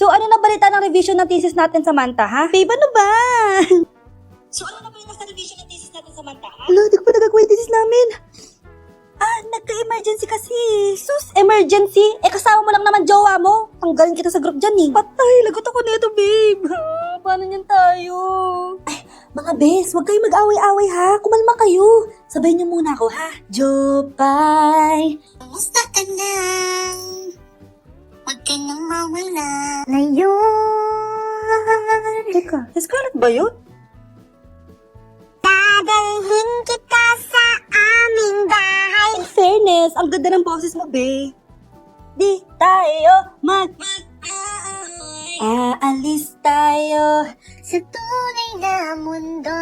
So ano na balita ng revision ng thesis natin, Samantha, ha? Babe, ano ba? So ano na balita sa revision ng thesis natin, Samantha, ha? Wala, di ko pa nagagawa yung thesis namin. Nagka-emergency kasi. Sus, emergency? Kasama mo lang naman jowa mo. Tanggalin kita sa group dyan eh. Patay, lagot ako nito, babe. Paano niyan tayo? Mga bes, huwag kayong mag-away-away ha. Kumalma kayo. Sabay niyo muna ako ha. Jopay. Kumusta ka na? Huwag ka nang mawala. Ngayon, Teka, Scarlett ba yun? dadalhin kita sa aming bahay. In fairness, ang ganda ng boses mo, babe. Di tayo aalis tayo. Sa tunay na mundo.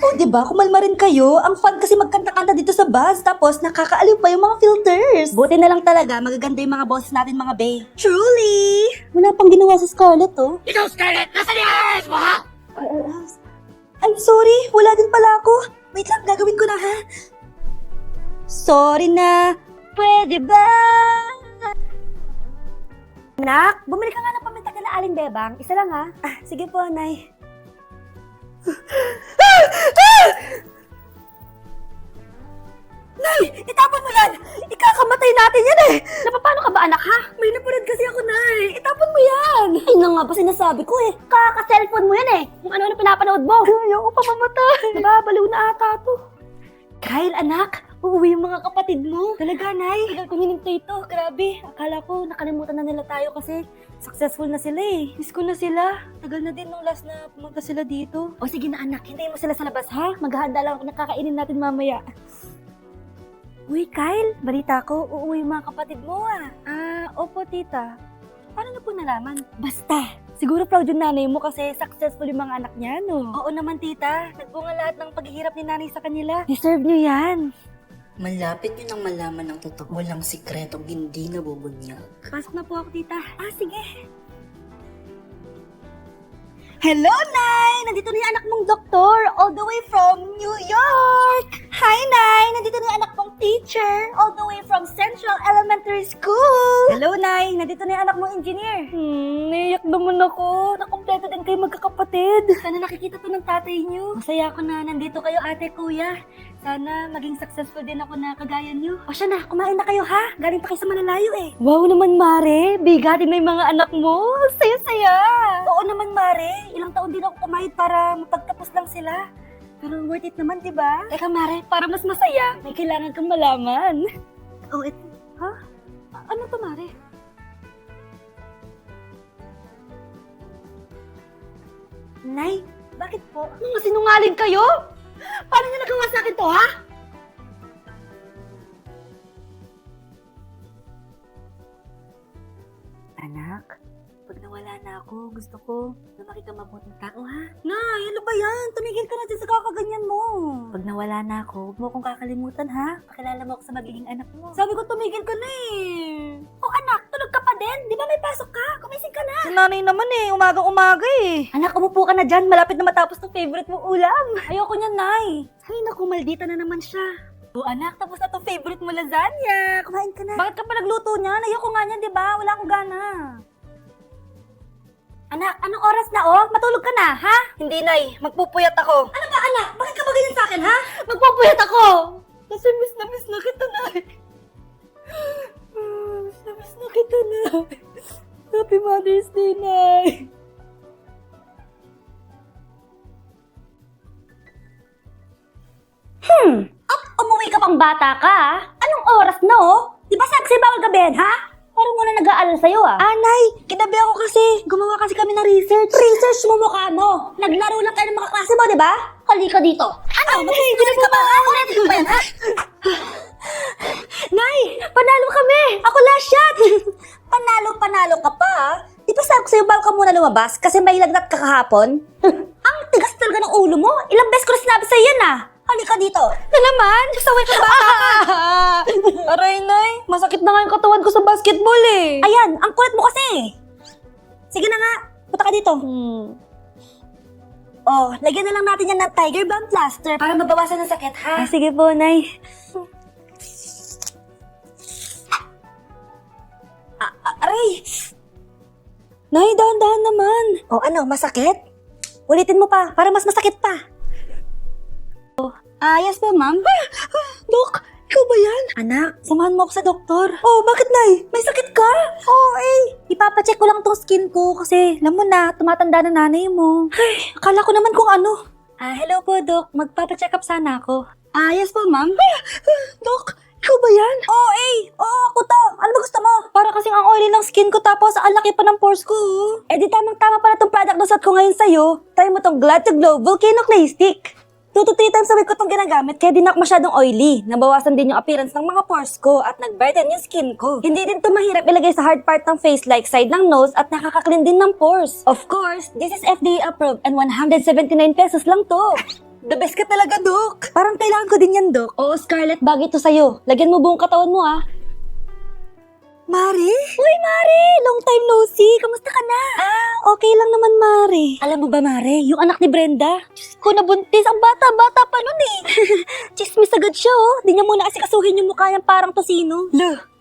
Oh, diba? Kumalma rin kayo. Ang fun kasi magkanta-kanta dito sa bus. Tapos, nakakaaliw pa yung mga filters. Buti na lang talaga, magaganda yung mga boses natin, mga bae. Truly! Wala pang ginawa sa Scarlett, oh. Ikaw, Scarlett! Nasaan yung ayos mo, ha? I'm sorry, wala din pala ako. Wait lang, gagawin ko na, ha? Sorry na. Pwede ba? Nak, bumili ka nga ng paminta ka na Aling Bebang. Isa lang, ha? Sige po, Nay. Nay, itapon mo yan! Ikakamatay natin yan eh! Napapano ka ba, anak, ha? May napanood kasi ako, Nay. Itapon mo yan! Ay na nga ba sinasabi ko eh. Kaka-cellphone mo yan eh. Kung ano-ano pinapanood mo. Ayoko pa mamatay. Nababaliw na ata to. Kyle, anak, uuwi yung mga kapatid mo. Talaga, Nay. Tagal kong hinintay ito. Grabe. Akala ko nakalimutan na nila tayo kasi successful na sila eh. Miss ko na sila. Tagal na din nung last na pumunta sila dito. O sige na, anak. Hintayin mo sila sa labas, ha? Maghahanda lang ako. Nakakainin natin mamaya. Uy, Kyle, balita ko, uuwi yung mga kapatid mo opo, tita. Paano na po nalaman? Basta, siguro proud yung nanay mo kasi successful yung mga anak niya, no? Oo naman, tita. Nagbunga lahat ng paghihirap ni nanay sa kanila. Deserve niyo yan. Malapit nyo nang malaman ng totoo. Walang sikretong hindi nabubunyag. Pasok na po ako, tita. Sige. Hello, Nay! Nandito na yung anak mong doktor, all the way from New York! Hi, Nay! Nandito na yung anak mong teacher, all the way from Central Elementary School! Hello, Nay! Nandito na yung anak mong engineer. Naiyak naman ako. Nakompleto din kayo magkakapatid. Sana nakikita to ng tatay niyo. Masaya ako na nandito kayo, ate, kuya. Sana maging successful din ako na kagaya niyo. O siya na, kumain na kayo ha? Galing pa kayo sa malalayo eh. Wow naman, Mare. Bigatin na yung mga anak mo. Saya-saya. Oo naman, Mare. Ilang taon din ako kumayad para mapagtapos lang sila. Pero worth it naman, di ba? Teka, Mare, para mas masaya, may kailangan kang malaman. Oh, ito. Ha? Ano to, Mare? Nay, bakit po? Mga sinungaling kayo? Paano niyo nagawa sa akin to, ha? Anak, pag nawala na ako, gusto ko na makita mabuting tao, ha? Nay, ano ba yan? Tumigil ka na dyan sa kakaganyan mo. Pag nawala na ako, huwag mo akong kakalimutan, ha? Pakilala mo ako sa magiging anak mo. Sabi ko, tumigil ka na eh. Oh, anak, tulog ka pa din? Di ba may pasok ka? Kumising ka na. Si nanay naman eh, umagang-umaga eh. Anak, umupo ka na dyan. Malapit na matapos ng favorite mong ulam. Ayoko niyan, Nay. Ay, naku, maldita na naman siya. Oh, anak, tapos na itong favorite mo lasagna. Kumain ka na. Bakit ka pa nagluto niyan? Ayoko nga niyan, di ba? Wala akong gana. Anak, anong oras na oh? Matulog ka na, ha? Hindi, Nay. Magpupuyat ako. Ano ba, anak? Bakit ka ba ganyan sa akin, ha? Magpupuyat ako! Kasi miss na kita, Nay. Miss na kita, Nay. Happy Mother's Day, Nay. Umuwi ka pang bata ka, ha? Anong oras na, oh? Di ba sabi sa'yo bawal gabihan, ha? Parang wala nag-aalala sa'yo, ah. Nay, kinabi ako kasi. Gumawa kasi kami ng research. Research mo mukha mo. Naglaro lang kayo ng mga klase mo, di ba? Halika dito. Ano? Magsisinungaling ka ba? Ulitin mo ba yan, ha? Nay, panalo kami. Ako last shot. Panalo ka pa, ha? Di ba sabi ko sa'yo bawal ka muna lumabas kasi may lagnat ka kahapon? Ang tigas talaga ng ulo mo. Ilang beses ko na sinabi sa'yo yan, ah. Halika dito. Na naman? Sasaway ka bata ka. Aray, Nay. Masakit na nga yung katawan ko sa basketball eh. Ayan, ang kulit mo kasi. Sige na nga. Punta ka dito. Oh, lagyan na lang natin yan ng Tiger Balm plaster para mabawasan ng sakit, ha? Sige po, Nay. Aray! Nay, dahan-dahan naman. O ano, masakit? Ulitin mo pa, para mas masakit pa. Yes po, ma'am. Dok, ikaw ba yan? Anak, samahan mo ako sa doktor. Oh, bakit, Nay? May sakit ka? Ipapacheck ko lang tong skin ko kasi, alam mo na, tumatanda na nanay mo. Ay, akala ko naman kung ano. Hello po, Dok. Magpapacheck up sana ako. Yes po, ma'am. Dok, ikaw ba yan? Oo, ako to. Ano ba gusto mo? Para kasing ang oily ng skin ko tapos ang laki pa ng pores ko. Eh di tamang-tama pala tong product na suot ko ngayon sa'yo. Try mo tong Glad to Glow Volcano Clay Stick. 2 to 3 times a week ko itong ginagamit kaya di na ako masyadong oily. Nabawasan din yung appearance ng mga pores ko at nag-brighten yung skin ko. Hindi din to mahirap ilagay sa hard part ng face like side ng nose at nakaka-clean din ng pores. Of course, this is FDA approved and 179 pesos lang to. The best ka talaga, Dok. Parang kailangan ko din yan, Dok. Oo, Scarlett, bagay to sa'yo. Lagyan mo buong katawan mo, Mare? Uy, Mare! Long time no see. Kamusta ka na? Okay lang naman, Mare. Alam mo ba, Mare? Yung anak ni Brenda? Diyos ko, nabuntis. Ang bata-bata pa nun eh. Chismis agad siya, Di niya muna asikasuhin yung mukha yan parang tosino.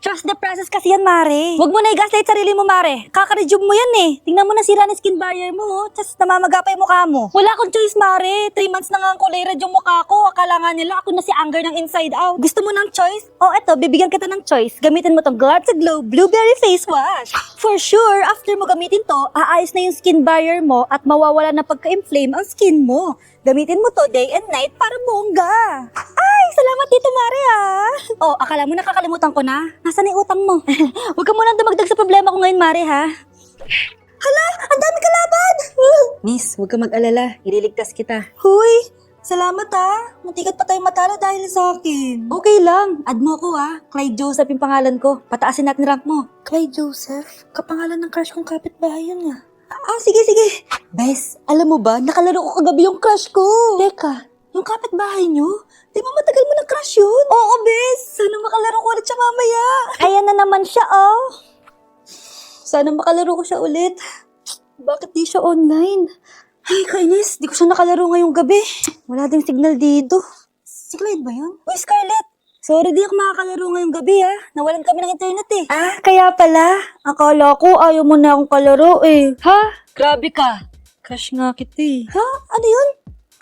Trust the process kasi yan, Mare. Huwag mo na i-gaslight sarili mo, Mare. Kaka-resume mo yan eh. Tingnan mo na sira ng skin barrier mo, Tapos namamaga pa yung mukha mo. Wala akong choice, Mare. 3 months na nga ang kulay red yung mukha ko. Akala nga nila ako na si Anger ng inside out. Gusto mo ng choice? Eto, bibigyan kita ng choice. Gamitin mo tong Glad to Glow Blueberry Face Wash. For sure, after mo gamitin to, aayos na yung skin barrier mo at mawawala na pagka-inflame ang skin mo. Gamitin mo to day and night para bongga. Ay, salamat dito, Mare, akala mo nakakalimutan ko na? Nasaan yung utang mo? Huwag ka munang dumagdag sa problema ko ngayon, Mare, ha? Hala, ang dami kalaban! Miss, huwag ka mag-alala. Ililigtas kita. Huy, salamat Muntikat pa tayong matalo dahil sa akin. Okay lang. Add mo ko Clyde Joseph yung pangalan ko. Pataasin natin rank mo. Clyde Joseph? Kapangalan ng crush kong kapitbahay yun sige. Bes, alam mo ba, nakalaro ko kagabi yung crush ko. Teka, yung kapitbahay nyo? Di ba matagal mo ng crush yun? Oo, Bes. Sana makalaro ko ulit siya mamaya. Ayan na naman siya, Sana makalaro ko siya ulit. Bakit di siya online? Ay, kainis. Di ko siya nakalaro ngayong gabi. Wala ding signal dito. Si Clyde ba yun? Uy, Scarlett. Sorry, di ako makakalaro ngayong gabi, Nawalan kami ng internet, kaya pala. Akala ko ayaw mo na akong kalaro, Ha? Grabe ka. Crush nga kita, Ha? Ano yun?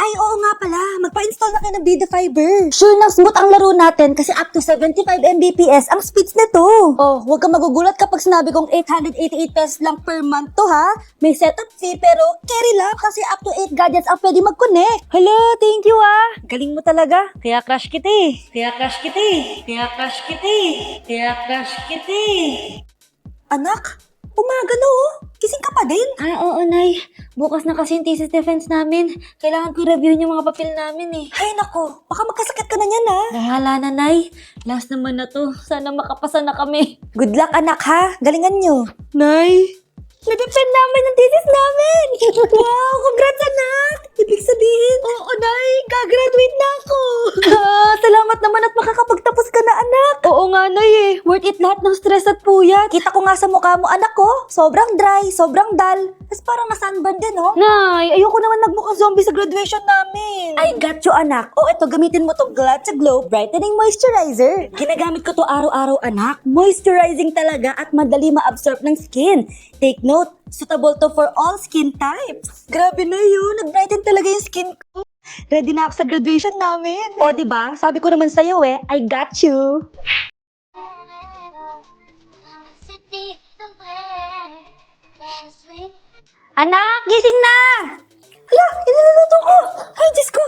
Ay, oo nga pala. Magpa-install na kayo ng Vida Fiber. Sure na smooth ang laro natin kasi up to 75 Mbps ang speeds nito. Huwag kang magugulat kapag sinabi kong 888 pesos lang per month to, May setup fee pero carry lang kasi up to 8 gadgets ang pwede mag-connect. Hala, thank you, Galing mo talaga. Kaya crush kita, Anak, umaga na, Gising ka pa din? Oo, Nay. Bukas na kasi yung thesis defense namin. Kailangan ko reviewin yung mga papel namin, Ay, nako. Baka magkasakit ka na yan, Bahala na, Nay. Last naman na to. Sana makapasa na kami. Good luck, anak, Galingan nyo. Nay, na-defend namin ang thesis namin. Wow, congrats, anak. Ibig sabihin, oo, Nay. Gagraduate na ako. Salamat naman at makakapagtapos ka na, anak. Oo nga, Nay, Worth it lahat ng stress at puyat. Kita ko nga sa mukha mo, anak ko. Sobrang dry, sobrang dull. Tapos parang na-sunburn din, Nay, ayoko naman magmukhang zombie sa graduation namin. I got you, anak. Eto, gamitin mo to Glad to Glow Brightening Moisturizer. Ginagamit ko to araw-araw, anak. Moisturizing talaga at madali ma-absorb ng skin. Take note, suitable to for all skin types. Grabe na yun. Nag-brighten talaga yung skin ko. Ready na ako sa graduation namin. Diba? Sabi ko naman sa'yo, I got you. Anak, gising na! Hala, iniluluto ko! Ay, Diyos ko!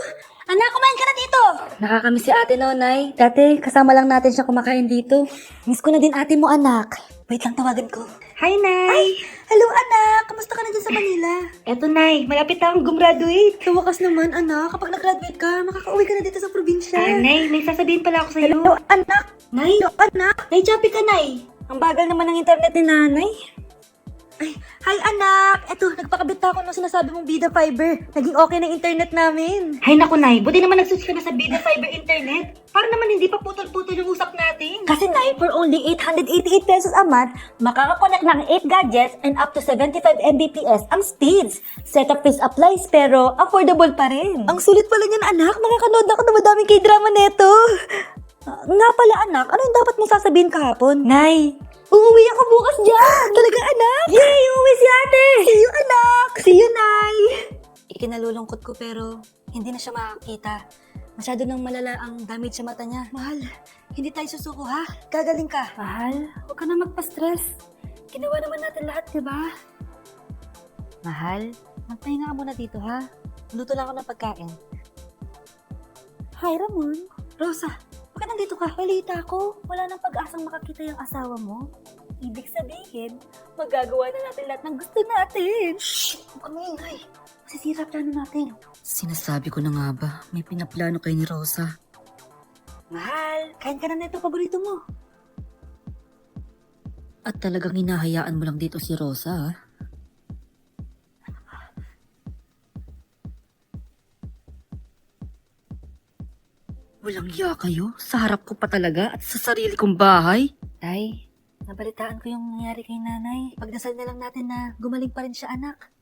Anak, kumain ka na dito! Nakakamiss si ate, Nay. Dati, kasama lang natin siya kumakain dito. Miss ko na din ate mo, anak. Wait lang, tawagan ko. Hi, Nay! Ay, hello, anak! Kamusta ka na dyan sa Manila? Eto, Nay. Malapit na akong gumraduate. Sa wakas naman, anak. Kapag nag-graduate ka, makaka-uwi ka na dito sa probinsya. Nay, may sasabihin pala ako sa'yo. Hello, anak! Nay! Hello, anak! Nay, choppy ka, Nay! Ang bagal naman ng internet ni nanay. Ay, hi anak! Eto, nagpakabit ako nung sinasabi mong Vida Fiber. Naging okay na internet namin. Hay naku, Nay. Buti naman nag-switch ka na sa Vida Fiber internet. Para naman hindi pa putol-putol yung usap natin. Kasi, Nay, for only 888 pesos a month, makakakonect ng 8 gadgets and up to 75 Mbps ang speeds. Setup fees applies pero affordable pa rin. Ang sulit pala niyan, anak. Makakanood ako ng madaming K-drama neto. Nga pala, anak. Ano yung dapat mong sasabihin kahapon? Nay, Uuwi ako bukas dyan! Talaga, anak? Yay! Uuwi si ate! See you, anak! See you, Nay! Ikinalulungkot ko pero hindi na siya makakita. Masyado nang malala ang damage sa mata niya. Mahal, hindi tayo susuko ha? Gagaling ka. Mahal, huwag ka na magpa-stress. Ginawa naman natin lahat, di ba? Mahal, magpahinga ka muna dito ha? Luto lang ako ng pagkain. Hi, Ramon. Rosa, bakit nandito ka? Balita ko, wala nang pag-asang makakita yung asawa mo. Ibig sabihin, magagawa na natin lahat ng gusto natin. Shh! Huwag kang maingay. Masisira plano natin. Sinasabi ko na nga ba, may pinaplano kay ni Rosa. Mahal, kain ka na nito paborito mo. At talagang hinahayaan mo lang dito si Rosa ha? Walang iya kayo? Sa harap ko pa talaga at sa sarili kong bahay? Tay, nabalitaan ko yung nangyari kay nanay. Pagdasal na lang natin na gumaling pa rin siya, anak.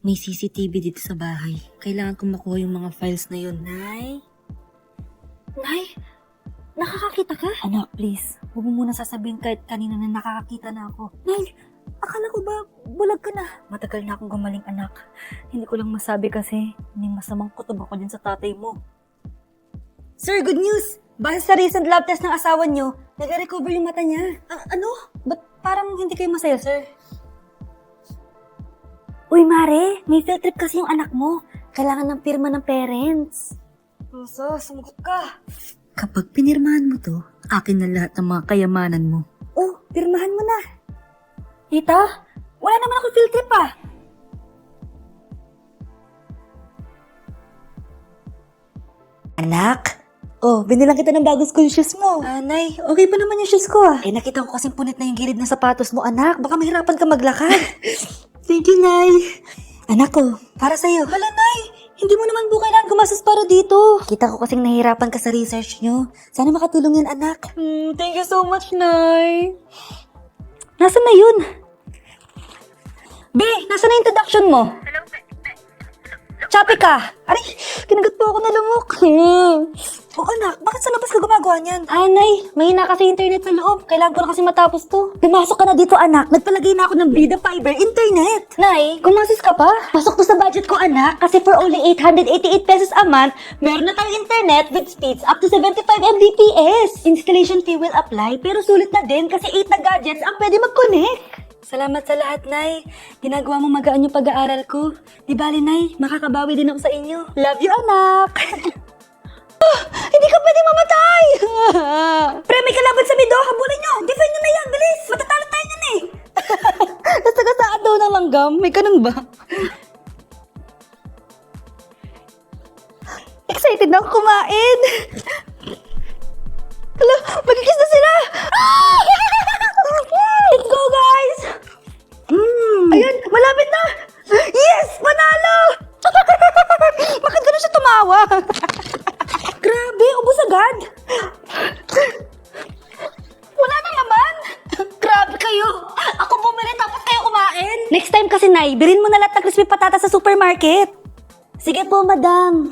May CCTV dito sa bahay. Kailangan kong makuha yung mga files na yun. Nay? Nay? Nakakakita ka? Anak, please. Huwag mo muna sasabihin kahit kanina na nakakakita na ako. Nay, akala ko ba bulag ka na? Matagal na akong gumaling, anak. Hindi ko lang masabi kasi may masamang kutob ako din sa tatay mo. Sir, good news! Base sa recent lab test ng asawa niyo, nag-recover yung mata niya. Ano? Ba't parang hindi kayo masaya, sir? Uy, Mare, may field trip kasi yung anak mo. Kailangan ng pirma ng parents. Rosa, sumagot ka. Kapag pinirmahan mo to, akin na lahat ng mga kayamanan mo. Oh, pirmahan mo na. Tita, wala naman ako field trip ah. Anak, oh, binilang kita ng bagong school shoes mo. Nay, okay pa naman yung shoes ko ah. Eh, nakita ko kasing punit na yung gilid ng sapatos mo, anak. Baka mahirapan ka maglakad. Thank you, Nay. Anak ko, para sa'yo. Hala, Nay, hindi mo naman po kailangan gumastos para dito. Kita ko kasing nahihirapan ka sa research nyo. Sana makatulong yan, anak. Thank you so much, Nay. Nasaan na yun? Be, nasaan na introduction mo? Choppy ka! Aray, kinagat po ako na lumok. Oh, anak, bakit sa labas ka gumagawa niyan? Anay, may na kasi internet sa loob. Kailangan ko na kasi matapos to. Pumasok ka na dito, anak. Nagpalagay na ako ng Vida Fiber Internet. Nay, kumasis ka pa? Pasok to sa budget ko, anak. Kasi for only 888 pesos a month, meron na tayong internet with speeds up to 75 Mbps. Installation fee will apply, pero sulit na din kasi 8 na gadgets ang pwede mag-connect. Salamat sa lahat, Nay. Ginagawa mo magaan yung pag-aaral ko. Di bali, Nay, makakabawi din ako sa inyo. Love you, anak. Hindi ka pwede mamatay! Pre, may kalaban sa mido. Habulin nyo! Defend nyo na yan! Bilis! Matatalo tayo nyan eh! Nasagasaan daw ng langgam. May ganun ba? Excited na ako kumain! Hala, magkikis na sila! Let's go, guys! Ayan, malapit na! Yes! Panalo! Bakit gano'n siya tumawa? Grabe, ubos agad! Wala na naman! Grabe kayo! Ako bumili tapos kayo kumain! Next time kasi, Nay, bilhin mo na lahat ng crispy patata sa supermarket. Sige po, madam.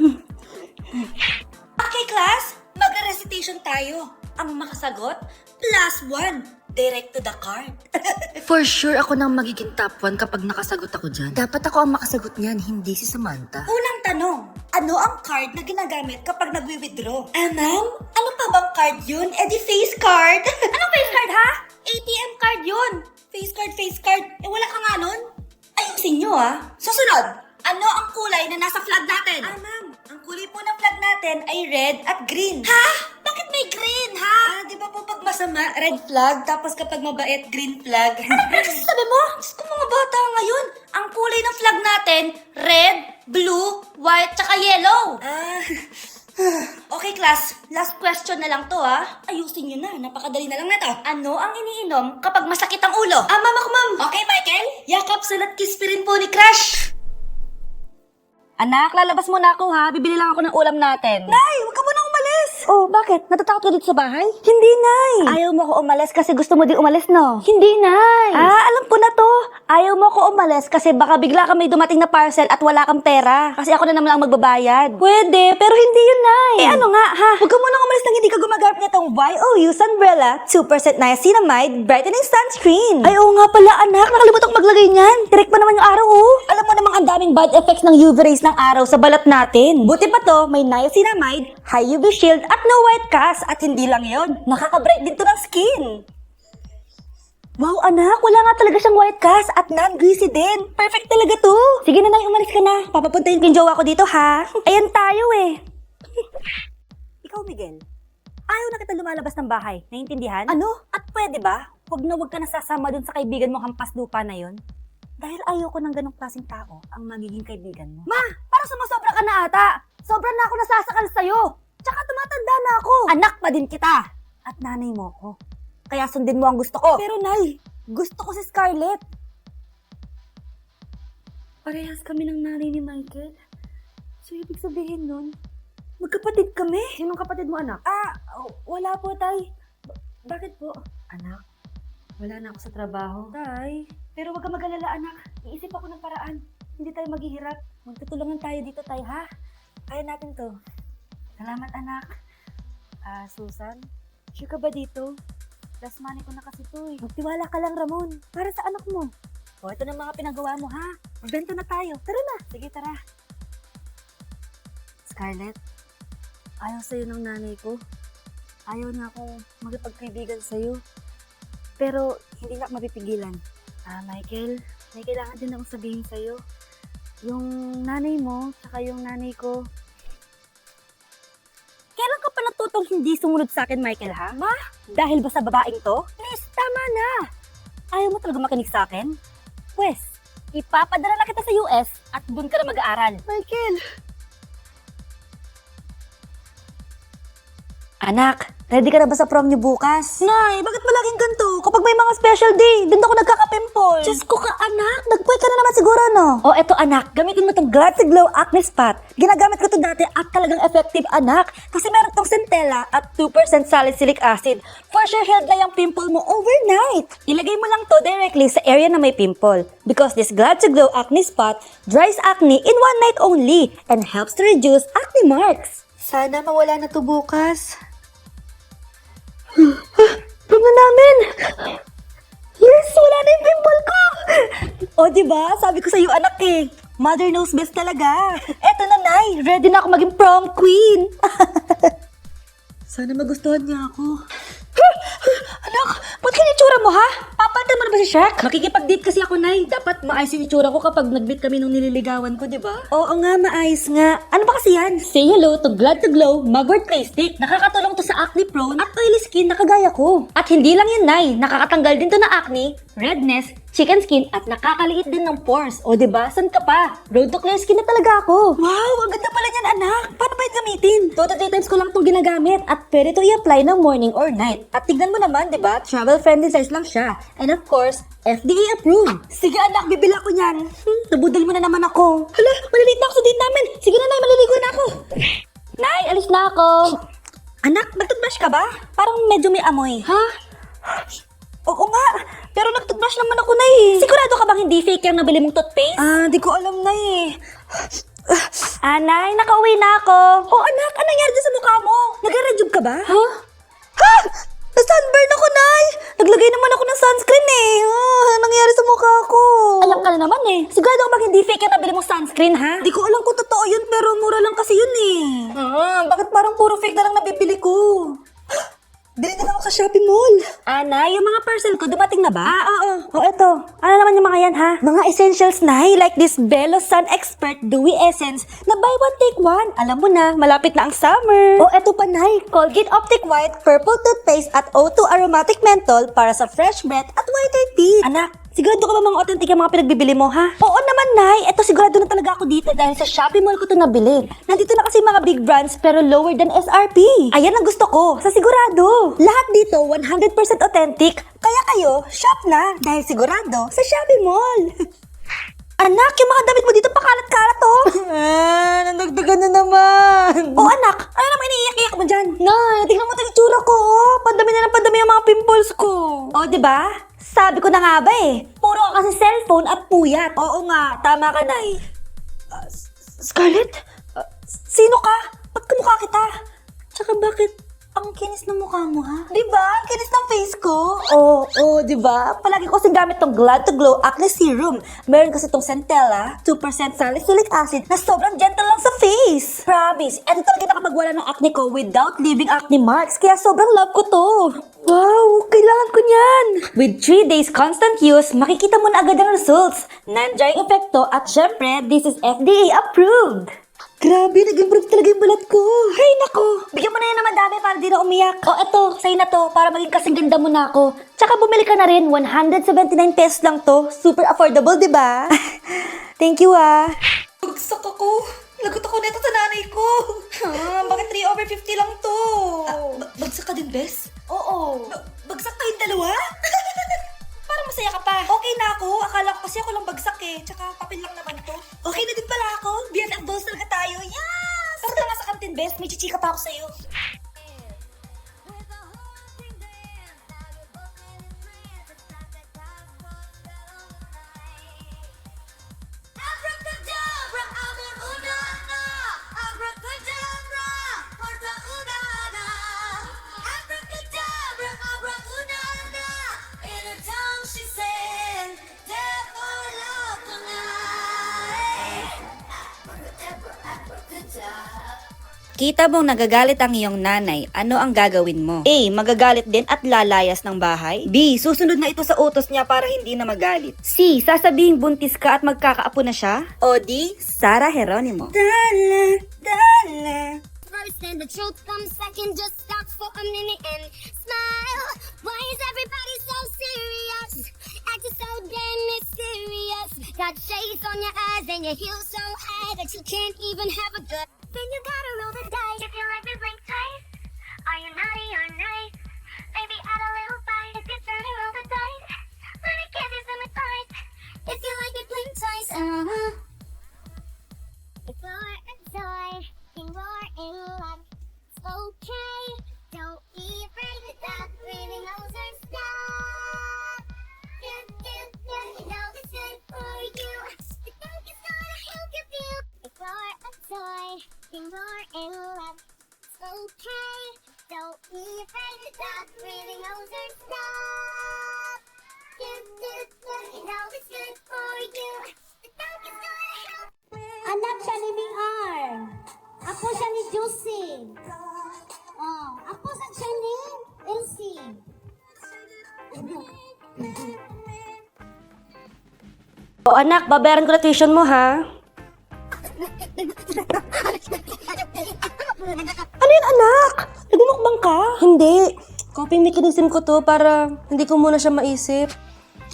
Okay, class. Mag-recitation tayo. Ang makasagot, +1. Direct to the card. For sure, ako nang magiging top 1 kapag nakasagot ako dyan. Dapat ako ang makasagot niyan, hindi si Samantha. Unang tanong, ano ang card na ginagamit kapag nagwi-withdraw? Ma'am? Ano pa bang card yun? Di face card. Anong face card, ha? ATM card yun. Face card. Wala ka nga nun? Ayusin nyo, ha? Susunod, ano ang kulay na nasa flag natin? Ma'am, ang kulay po ng flag natin ay red at green. Ha? Bakit may green, ha? Di ba po pag masama, red flag, tapos kapag mabait, green flag. Ano sabi mo? Diyos ko, mga bata ngayon. Ang kulay ng flag natin, red, blue, white, tsaka yellow. Okay, class. Last question na lang to, ha? Ayusin nyo na. Napakadali na lang na to. Ano ang iniinom kapag masakit ang ulo? Ma'am ako, ma'am. Okay, Michael? Yakap, salat, kiss pa rin po ni Crush. Anak, lalabas muna ako ha. Bibili lang ako ng ulam natin. Nay, huwag ka muna umalis. Oh, Bakit? Natatakot ka dito sa bahay? Hindi, Nay. Ayaw mo ko umalis kasi gusto mo din umalis, no? Hindi, Nay. Alam ko na to. Ayaw mo ko umalis kasi baka bigla ka may dumating na parcel at wala kang pera. Kasi ako na naman ang magbabayad. Pwede, pero hindi yun, Nay. Ano nga, ha? Huwag ka munang umalis nang hindi ka gumagamit nitong YOU Sunbrella 2% Niacinamide Brightening Sunscreen. Ay, oo nga pala, anak. Nakalimutan ko maglagay niyan. Direct pa naman yung araw, oh. Alam mo namang ang daming bad effects ng UV rays ng araw sa balat natin. Buti pa to, may niacinamide, high UV shield, at no white cast. At hindi lang yon, nakaka-bright din to ng skin. Wow, anak, wala nga talaga siyang white cast at non-greasy din. Perfect talaga to. Sige na, Nay, umalis ka na. Papapuntahin ko yung jowa ko dito, ha? Ayan tayo, eh. Ikaw, Miguel, ayaw na kita lumalabas ng bahay. Naiintindihan? Ano? At pwede ba? Huwag ka na sasama dun sa kaibigan mo hampas lupa na yon. Dahil ayaw ko ng ganong klaseng tao ang magiging kaibigan mo. Ma, parang sumusobra ka na ata. Sobra na ako nasasakal sa'yo. Tsaka tumatanda na ako. Anak pa din kita. At nanay mo ko. Kaya sundin mo ang gusto ko. Pero Nay, gusto ko si Scarlett. Parehas kami ng nanay ni Michael. So, ibig sabihin nun, magkapatid kami. Sinong kapatid mo, anak? Wala po, Tay. Bakit po? Anak, wala na ako sa trabaho. Tay, pero wag ka mag-alala, anak. Iisip ako ng paraan. Hindi tayo maghihirap. Magtutulungan tayo dito, Tay, ha? Kaya natin to. Salamat, anak. Susan, sure ka ba dito? Last money ko na kasi to, eh. Magtiwala ka lang, Ramon. Para sa anak mo. O, ito na mga pinagawa mo, ha? Magbenta na tayo. Tara na. Sige, tara. Scarlett, ayaw sa'yo ng nanay ko. Ayaw na akong magipagkaibigan sa'yo. Pero, hindi na ako mapipigilan. Michael, may kailangan din akong sabihin sa'yo. Yung nanay mo, tsaka yung nanay ko. Kailan ka pa natutong hindi sumunod sa akin, Michael, ha? Ma, dahil ba sa babaeng to? Please, tama na. Ayaw mo talaga makinig sa akin? Pwes, ipapadala na kita sa US at doon ka na mag-aaral. Michael. Anak, ready ka na ba sa prom niyo bukas? Nay, bakit malaging ganito? Kapag may mga special day, doon ako nagkaka-pimple. Diyos ko ka, anak. Nagpuy ka na naman siguro, no? O, eto, anak. Gamitin mo tong Glad to Glow Acne Spot. Ginagamit ko to dati at talagang effective, anak. Kasi meron tong centella at 2% salicylic acid. For sure, healed na yung pimple mo overnight. Ilagay mo lang to directly sa area na may pimple. Because this Glad to Glow Acne Spot dries acne in one night only and helps to reduce acne marks. Sana mawala na to bukas. Prom na namin! Yes! Wala na yung pimple ko! O, diba? Sabi ko sa'yo, anak eh. Mother knows best talaga. Eto na, Nay. Ready na ako maging prom queen. Sana magustuhan niya ako. Anak, ba't kaya itsura mo, ha? Papalitan mo na ba si Shaq? Makikipag-date kasi ako, Nay. Dapat maayos yung itsura ko kapag nag-date kami nung nililigawan ko, di ba? Oo nga, maayos nga. Ano ba kasi yan? Say hello to Glad to Glow Mugwort Clay Stick. Nakakatulong to sa acne-prone at oily skin na kagaya ko. At hindi lang yun, Nay. Nakakatanggal din to na acne, redness, chicken skin, at nakakaliit din ng pores. O, di ba? San ka pa? Road to clear skin na talaga ako. Wow, ang ganda pala niyan, anak. Paano ba yung gamitin? 2 to 3 times ko lang itong ginagamit at pwede to i-apply ng morning or night. At tignan mo naman, di ba? Travel-friendly size lang siya. And of course, FDA approved. Sige, anak, bibili ako niyan. Nabudol mo na naman ako. Hala, malilate na ako sa date namin. Sige na, Nay, maliligo na ako. Nay, alis na ako. Anak, nag-toothbrush ka ba? Parang medyo may amoy. Ha? Oo nga, pero nag-toothbrush naman ako, Nay. Sigurado ka bang hindi fake yung nabili mong toothpaste? Di ko alam, Nay. Nay, nakauwi na ako. Oh, anak, anong nangyari dyan sa mukha mo? Nag-rejuve ka ba? Ha? Ha? Na-sunburn ako, Nay. Naglagay naman ako ng sunscreen eh. Anong nangyari sa mukha ko? Alam ka na naman eh. Sigurado ka bang hindi fake yung nabili mong sunscreen, ha? Di ko alam kung totoo yun, pero mura lang kasi yun eh. Bakit parang puro fake na lang nabibili ko? Dili na lang ako sa Shopee Mall. Nay, yung mga parcel ko, dumating na ba? Oo. O, eto. Ano naman yung mga yan, ha? Mga essentials, Nay, like this Belo Sun Expert Dewy Essence na buy one, take one. Alam mo na, malapit na ang summer. O, eto pa, Nay. Colgate Optic White Purple Toothpaste at O2 Aromatic Menthol para sa fresh breath at whiter teeth. Anak, sigurado ka ba mga authentic ang mga pinagbibili mo, ha? Oo naman, Nay. Eto, sigurado na talaga ako dito dahil sa Shopee Mall ko ito nabili. Nandito na kasi mga big brands pero lower than SRP. Ayan ang gusto ko. Sa sigurado. Lahat dito 100% authentic. Kaya kayo, shop na dahil sigurado sa Shopee Mall. Anak, yung mga damit mo dito pakalat-kalat, oh. Nandagdagan na naman. Oh, anak, ano naman iniiyak-iyak mo dyan? Nay, tingnan mo ito itsura ko, oh. Pandami na ng pandami ang mga pimples ko. Oh, di ba? Sabi ko na nga ba eh. Puro ka kasi cellphone at puyat. Oo nga, tama ka, Nay. Scarlett? Sino ka? Ba't kamukha kita? Tsaka bakit ang kinis ng mukha mo, ha? Diba? Ang kinis ng face ko. Oo, diba? Palagi ko kasing gamit tong Glad to Glow Acne Serum. Meron kasi tong Centella, 2% salicylic acid na sobrang gentle lang sa face. Promise, eto talaga nakapagwala ng acne ko without leaving acne marks. Kaya sobrang love ko to. Wow, kailangan ko niyan. With 3 days constant use, makikita mo na agad ang results. Non-drying epekto at syempre, this is FDA approved. Grabe, nag-improve talaga yung balat ko. Hay nako. Bigyan mo na yan ng madami para di na umiyak. O eto, sa'yo na to para maging kasing ganda mo na ako. Tsaka bumili ka na rin, 179 pesos lang to. Super affordable, di ba? Thank you, ah. Bagsak ako. Lagot ako neto sa nanay ko. Bakit 3/50 lang to? Bagsak ka din, Bes? Oo. Bagsak tayong dalawa? Parang masaya ka pa. Okay na ako. Akala ko kasi ako lang bagsak eh. Tsaka papel lang naman to. Okay na din pala ako. BFF dolls talaga tayo. Yes! Tara na nga sa kantin, Bes. May chichika pa ako sa'yo. Abracadabra, abracadabra, abracadabra, abracadabra, abracadabra, abracadabra. In a tongue she said, "Devil love tonight." Abracadabra, abracadabra. Kita mong nagagalit ang iyong nanay, ano ang gagawin mo? A. Magagalit din at lalayas ng bahay. B. Susunod na ito sa utos niya para hindi na magalit. C. Sasabihing buntis ka at magkakaapo na siya. O D. Sarah Geronimo. Dala, dala. First and the truth comes second, just stop for a minute and smile. Why is everybody so serious? Acting so damn mysterious. Got shades on your eyes and your heels so high that you can't even have a good. Then you gotta roll the dice. If you like to blink twice, are you naughty or nice? Maybe add a little bite if you're trying to roll the dice. Let me give you some advice. If you like it, blink twice. If you're a toy, then you're in luck. It's okay. Don't be afraid to stop breathing those are stuck. You know it's good for you. The dog is gonna help you feel. If you're a toy, then you're in luck. It's okay. Don't be afraid to stop breathing those are stuck. You know it's good for you. The dog is gonna help. Anak siya ni Ming-ar. Ako siya ni Juicy. Oh, ako siya ni Elsie. O anak, babayaran ko na tuition mo, ha? Ano yun, anak? Nagmumukbang ka? Hindi. Coping mechanism ko to para hindi ko muna siya maisip.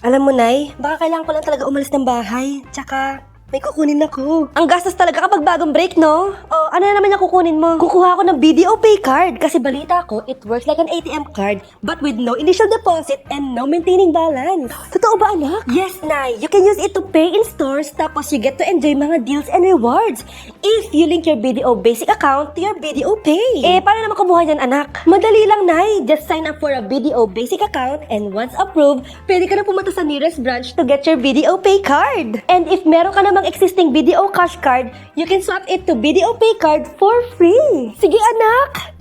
Alam mo, Nay, baka kailangan ko lang talaga umalis ng bahay. Tsaka, may kukunin ako. Ang gastos talaga kapag bagong break, no? O, ano na naman yung kukunin mo? Kukuha ako ng BDO Pay card kasi balita ko, it works like an ATM card but with no initial deposit and no maintaining balance. Totoo ba, anak? Yes, Nay. You can use it to pay in stores tapos you get to enjoy mga deals and rewards if you link your BDO Basic account to your BDO Pay. Eh, paano naman kumuha niyan, anak? Madali lang, Nay. Just sign up for a BDO Basic account and once approved, pwede ka na pumunta sa nearest branch to get your BDO Pay card. And if meron ka namang existing BDO cash card, you can swap it to BDO Pay card for free. Sige, anak.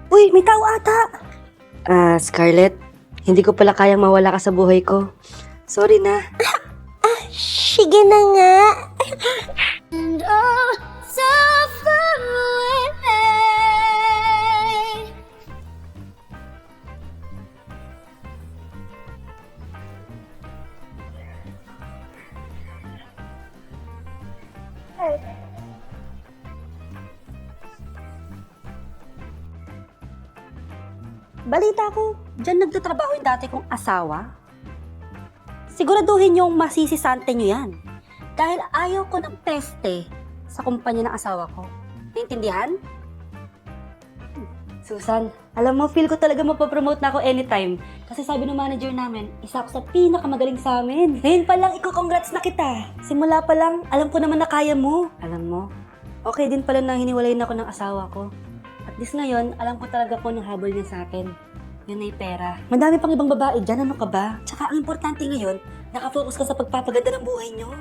Uy, may tao ata. Scarlett, hindi ko pala kayang mawala ka sa buhay ko. Sorry na. Sige na nga. And oh, so far away. Balita ko, dyan nagtatrabaho yung dati kong asawa. Siguraduhin yung masisisante nyo yan. Dahil ayaw ko ng peste sa kumpanya ng asawa ko. Naintindihan? Susan, alam mo, feel ko talaga mapapromote na ako anytime. Kasi sabi ng manager namin, isa ako sa pinakamagaling sa amin. Ngayon pa lang, congrats na kita. Simula pa lang, alam ko naman na kaya mo. Alam mo, okay din pala na hiniwalayin ako ng asawa ko. At least ngayon, alam ko talaga kung anong habol niya sa akin. Yun ay pera. Madami pang ibang babae dyan, ano ka ba? Tsaka ang importante ngayon, nakafocus ka sa pagpapaganda ng buhay niyo.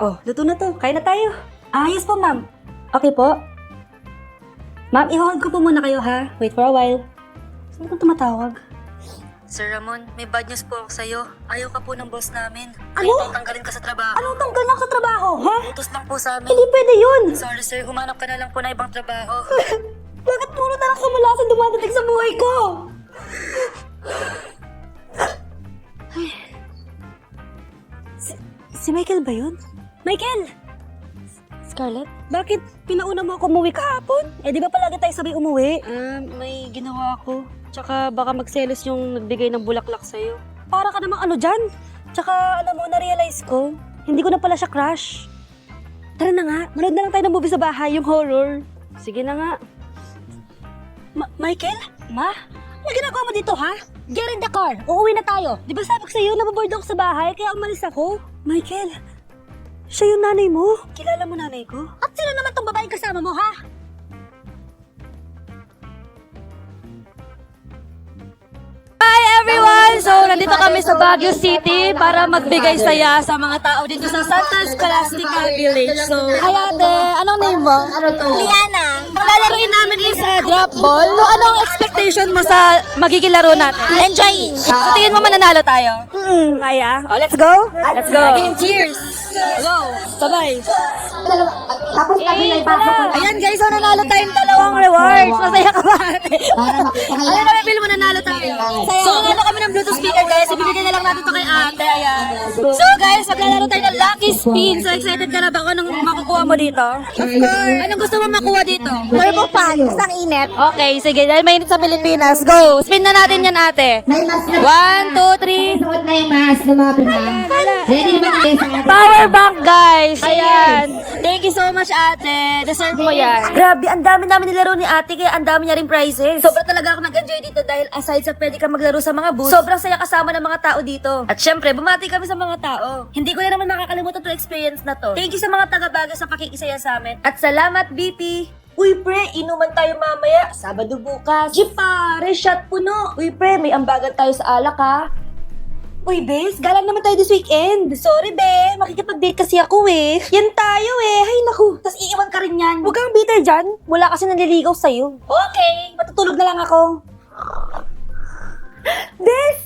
Oh, luto na to. Kaya na tayo. Ayos po, ma'am. Okay po. Ma'am, i-hold ko po muna kayo, ha? Wait for a while. Sino kong tumatawag? Sir Ramon, may bad news po ako sa'yo. Ayaw ka po ng boss namin. Ano? Ayaw tanggalin ka sa trabaho. Anong tanggal na ako sa trabaho, ha? Utos lang po sa amin. Hindi pwede yun! Sorry sir, humanap ka na lang po na ibang trabaho. Bakit puro na lang kamalasan dumadating sa buhay ko? Ay. Si Michael ba yun? Michael! Scarlett, bakit pinauna mo ako umuwi kahapon? Eh, di ba palagi tayo sabay umuwi? May ginawa ako. Tsaka baka magselos yung nagbigay ng bulaklak sa'yo. Para ka namang ano dyan? Tsaka alam mo, na-realize ko, hindi ko na pala siya crush. Tara na nga, manood na lang tayo ng movie sa bahay, yung horror. Sige na nga. Michael? Ma? Ano ginagawa mo dito, ha? Get in the car. Uuwi na tayo. Di ba sabi ko sa'yo, nababoard ako sa bahay, kaya umalis ako? Michael, siya yung nanay mo? Kilala mo nanay ko? At sino naman tong babaeng kasama mo, ha? Hi everyone! So, nandito kami sa Baguio City para magbigay saya sa mga tao dito sa Santa Scholastica Village. So, hi ate, anong name mo? Liana. Lalaroin namin is drop ball. So, anong expectation mo sa magiging laro natin? Enjoying. So, tingin mo mananalo tayo? Kaya. Oh, let's go. Let's go. Cheers. Go. Sabay. Ayan guys, so nanalo tayong dalawang rewards. Masaya ka ba ate? Ano na feel mo nanalo tayo? So, ano kami ng Bluetooth speaker guys. Ibibigay na lang natin to kay ate. Ayan. So guys, maglalaro tayo ng Lucky Spin. So excited ka na ba kung anong makukuha mo dito? Of course. Anong gusto mo makuha dito? Turbo fan. Isang init. Okay, sige. Dahil mainit sa Pilipinas. Go! Spin na natin yan ate. 1, 2, 3. Suot na yung mask ng mga pinang. Ready ba kayo sa atin? Power bank guys! Ayan! Thank you so much ate! Deserve mo yan! Grabe, ang dami namin nilaro ni ate kaya ang dami niya rin prizes. Sobra talaga ako nag-enjoy dito dahil aside sa pwede ka maglaro sa mga booths, sobrang saya kasama ng mga tao dito. At syempre, bumati kami sa mga tao. Hindi ko na naman makakalimutan to experience na to. Thank you sa mga taga-Baguio sa pakikisaya sa amin. At salamat BP! Uy pre, inuman tayo mamaya. Sabado bukas. Di pare, shot puno. Uy pre, may ambagan tayo sa alak ha. Uy, bes, galang naman tayo this weekend. Sorry, be. Makikipag-date kasi ako eh. Yan tayo eh. Ay, naku. Tapos iiwan ka rin yan. Huwag kang bitter dyan. Wala kasi nanliligaw sa'yo. Okay. Matutulog na lang ako. Bes!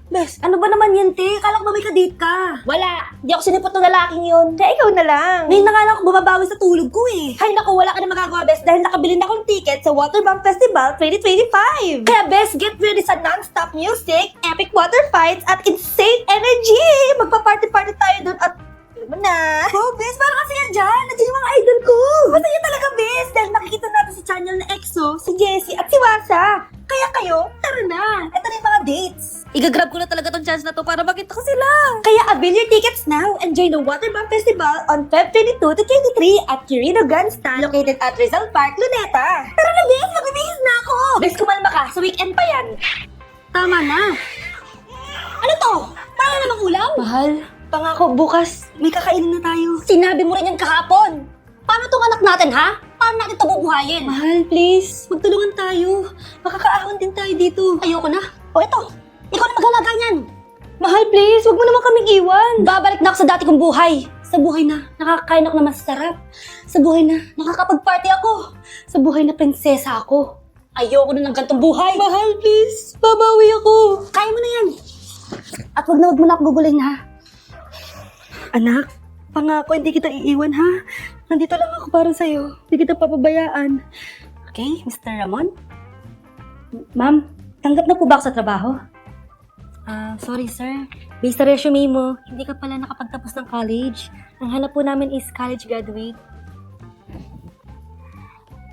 Bes, ano ba naman yan, te? Kala ko ba may kadate ka? Wala. Di ako sinipot ng lalaking yun. Kaya ikaw na lang. Ngayon na nga lang ako bumabawi sa tulog ko eh. Ay, naku, wala ka na magagawa, Bes, dahil nakabili na akong ticket sa Waterbomb Festival 2025. Kaya, Bes, get ready sa non-stop music, epic water fights, at insane energy. Magpa-party-party tayo dun at mo na. Oh, Bes, parang kasi yan dyan. Nandiyan yung mga idol ko. Masaya talaga, Bes, dahil nakikita natin sa channel na EXO, si Jessie at si Wasa. Kaya kayo, tara na. Ito na yung mga dates. Igagrab ko na talaga tong chance na to para makita ko sila. Kaya avail your tickets now and join the Waterbomb Festival on Feb 22 to 23 at Quirino Grandstand located at Rizal Park, Luneta. Tara na, Bes, magbibihis na ako. Bes, kumalma ka. Sa weekend pa yan. Tama na. Ano to? Parang namang ulam? Mahal, pangako bukas may kakainin na tayo. Sinabi mo rin yan kahapon. Paano tong anak natin, ha? Paano natin ito bubuhayin? Mahal, please. Magtulungan tayo. Makakaahon din tayo dito. Ayoko na. O eto, ikaw na maghalaga niyan. Mahal, please. Huwag mo naman kaming iwan. Babalik na ako sa dati kong buhay. Sa buhay na nakakain ako na masarap. Sa buhay na nakakapag-party ako. Sa buhay na prinsesa ako. Ayoko na ng gantong buhay. Mahal, please. Babawi ako. Kaya mo na yan. At huwag na ako gugulin, ha? Anak, pangako hindi kita iiwan, ha? Nandito lang ako para sa'yo. Hindi kita papabayaan. Okay, Mr. Ramon? Ma'am, tanggap na po ba ako sa trabaho? Sorry sir. Based sa resume mo, hindi ka pala nakapagtapos ng college. Ang hanap po namin is college graduate.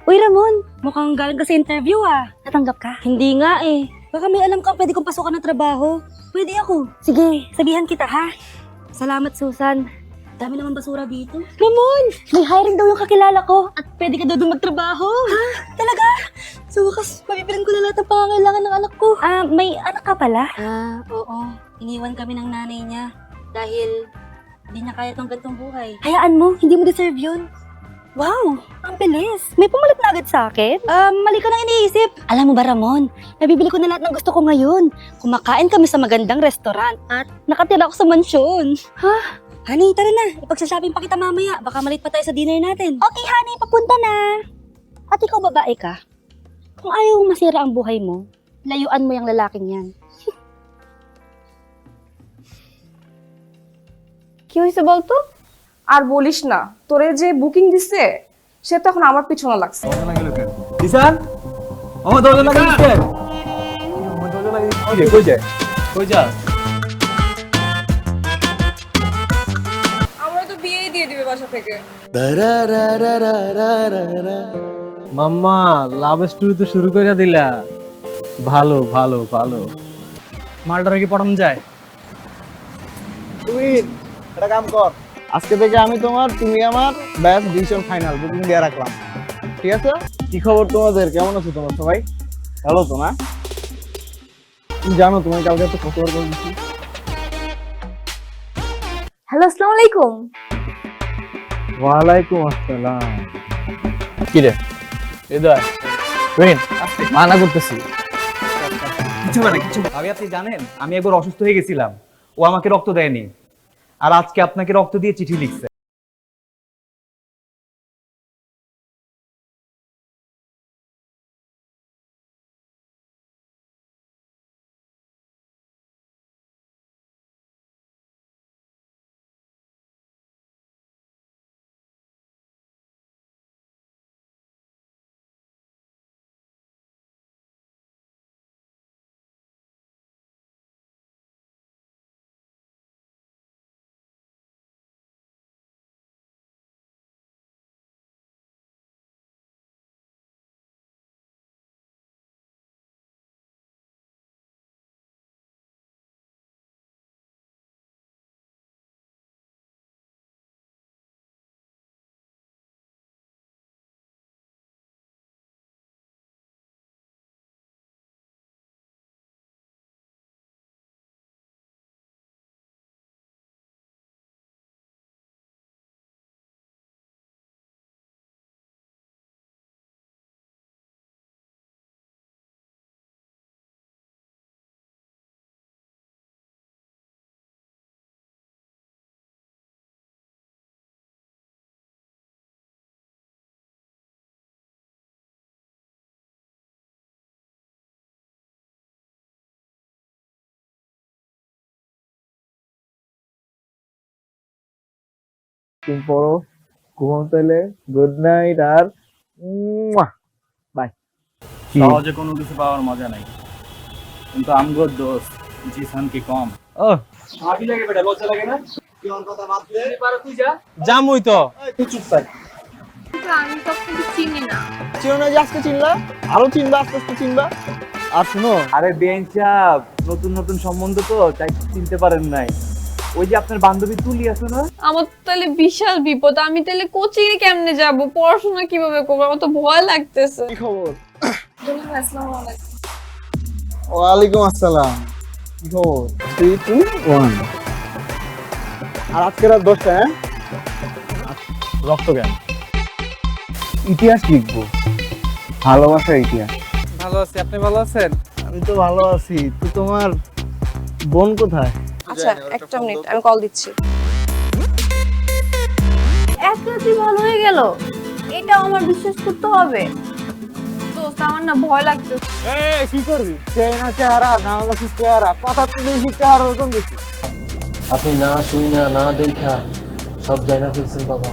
Uy Ramon, mukhang galing ka sa interview Natanggap ka? Hindi nga eh. Baka may alam ka pwede kong pasukan ng trabaho. Pwede ako. Sige, sabihan kita ha. Salamat Susan. Dami naman basura dito. Ramon! May hiring daw yung kakilala ko at pwede ka daw doon magtrabaho. Ha? Talaga? Sa wakas, mabibilan ko na lahat ng pangangailangan ng anak ko. May anak ka pala? Oo. Iniwan kami ng nanay niya dahil hindi niya kaya tong gantong buhay. Hayaan mo, hindi mo deserve yun. Wow, ang bilis. May pumalit na agad sa akin? Mali ka nang iniisip. Alam mo ba, Ramon, nabibili ko na lahat ng gusto ko ngayon. Kumakain kami sa magandang restaurant at nakatira ako sa mansyon. Ha? Honey, tara na. Ipagsa-shopping pa kita mamaya. Baka malit pa tayo sa dinner natin. Okay, honey, papunta na. At ikaw, babae ka? Kung ayaw mong masira ang buhay mo, layuan mo yung lalaking yan. কি হয়েছে বলতো? আর বলিস না, তোরে যে বুকিং দিছে সে তো এখন আমার পিছনে লাগছে। দিশান আমার দরজা লাগিয়ে দিচ্ছে কই যায় কই যা আমরা তো বিয়েই দিয়ে দিবে বাসা থেকে। মাম্মা লাভ স্টোরি তো শুরু করে দিলা ভালো ভালো ভালো মালটারে কি পড়ানো যায় তুই একটা কাম কর, আজকে থেকে আমি তোমার, তুমি আমার, ব্যাস ডিসিশন ফাইনাল, বুকিং দিয়ে রাখলাম। ঠিক আছে? কি খবর তোমাদের? কেমন আছো তোমার সবাই? ভালো তো না? তুমি জানো তোমার কালকে তো কত করে দিচ্ছি। হ্যালো, আসসালামু আলাইকুম। ওয়ালাইকুম আসসালাম। কি রে হৃদয় রহিন মানা করতেছি কিছু মানে কিছু ভাবি আপনি জানেন আমি একবার অসুস্থ হয়ে গেছিলাম ও আমাকে রক্ত দেয়নি আর আজকে আপনাকে রক্ত দিয়ে চিঠি লিখছে তুমি পড়ো, ঘুমাও তাহলে, গুড নাইট, আর বাই। সহজে কোনো কিছু পাওয়ার মজা নাই কিন্তু আমগো দোস্ত জিসান কি কম ও ভাবি লাগে বেটা লজ্জা লাগে না কি ওর কথা বাদ দে পারো তুই যা জামুই তো তুই চুপ থাক। আমি তো আপনাকে চিনি না। চিনো না যে আজকে চিনলা, আরো চিনবা, আস্তে আস্তে চিনবা। আর শুনো, আরে বেঞ্চাপ নতুন নতুন সম্বন্ধ তো তাই চিনতে পারেন নাই ওই যে আপনার বান্ধবী তুলি আছে না আমার তো তাহলে বিশাল বিপদ। আমি তাহলে কোচিং এ কেমনে যাব? পড়াশোনা কিভাবে করব? আমার তো ভয় লাগতেছে। কি খবর? আসসালামু আলাইকুম। ওয়ালাইকুম আসসালাম। কি খবর? 3, 2, 1। আর আজকে রাত 10টা, হ্যাঁ? রক্ত জ্ঞান ইতিহাস লিখবো, ভালোবাসার ইতিহাস। ভালো আছি আপনি ভালো আছেন আমি তো ভালো আছি, তো তোমার বোন কোথায়? আচ্ছা, একটা মিনিট, আমি কল দিচ্ছি। এত রাতেই ভালো হয়ে গেল? এটা আমার বিশ্বাস করতে হবে। দোস্ত, আমার না ভয় লাগতেছে। এই কি করবি? চেনা চেহারা, না হলে কি চেহারা, কথা তো বেশি, চেহারা ওরকম বেশি। আপনি না শুই না না দেখা সব জায়গা ফেলছেন বাবা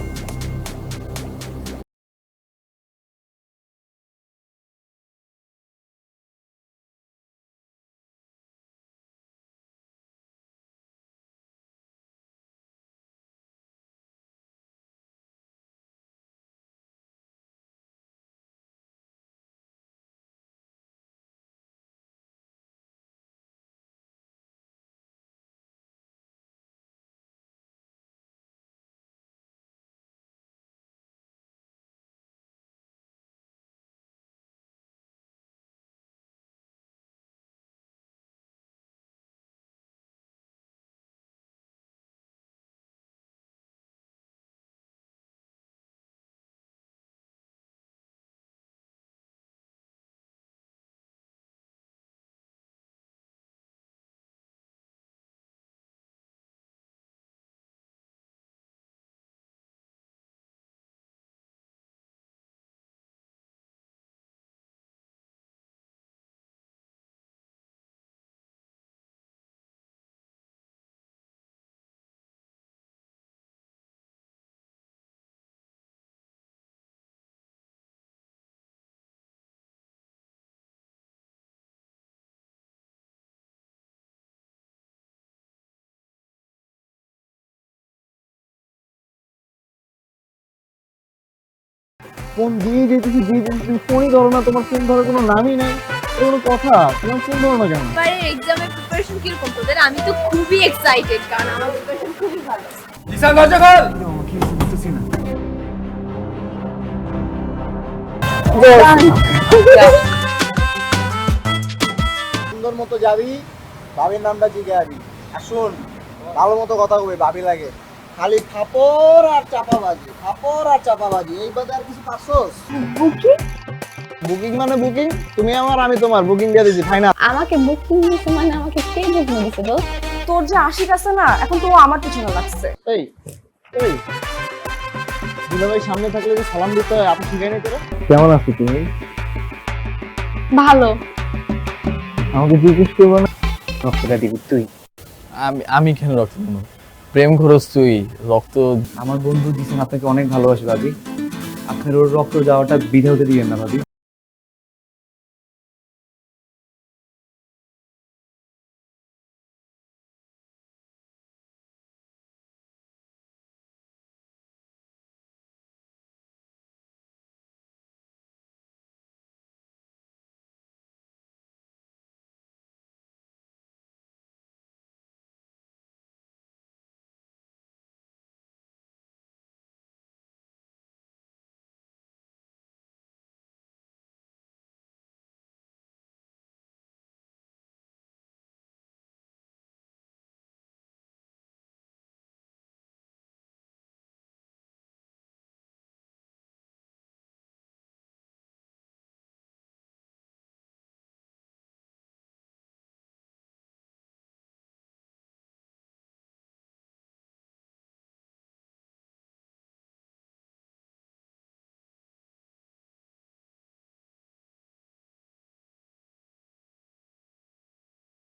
ফোন দিয়ে যেতেছি তুমি ফোনই ধরো না, তোমার ফোন ধরার কোনো নামই নাই। কোনো কথা, তোমার ফোন ধরো না কেন? এবারে এক্সামের প্রিপারেশন কিরকম তোদের? আমি তো খুবই এক্সাইটেড, কারণ আমার প্রিপারেশন খুবই ভালো। জিসান দরজা খোল। সুন্দর মতো যাবি, ভাবির নামটা জিজ্ঞাসি। আর শোন, ভালো মতো কথা কবে, ভাবি লাগে। খালি ফাপড় আর চাপাবাজি, ফাপড় আর চাপাবাজি, এই বাদে আর কিছু পারছোস? বুকিং মানে বুকিং, তুমি আমার আমি তোমার, বুকিং দিয়ে দিছি ফাইনাল। আমাকে বুকিং দিছে মানে আমাকে কে বুকিং দিছে দোস্ত? তোর যে আশিক আছে না, এখন তো আমার পিছনে লাগছে। এই এই দুলাভাই সামনে থাকলে যে সালাম দিতে হয়, আপনি শিখাই নাই তোরা? কেমন আছো তুমি? ভালো। আমাকে জিজ্ঞেস করবো না রক্তটা দিবি তুই? আমি কেন রক্ত দেবো? প্রেম খরচ তুই, রক্ত। আমার বন্ধু জিসান আপনাকে অনেক ভালোবাসে ভাবি, আপনার ওর রক্ত যাওয়াটা বিধে হতে দিবেন না ভাবি।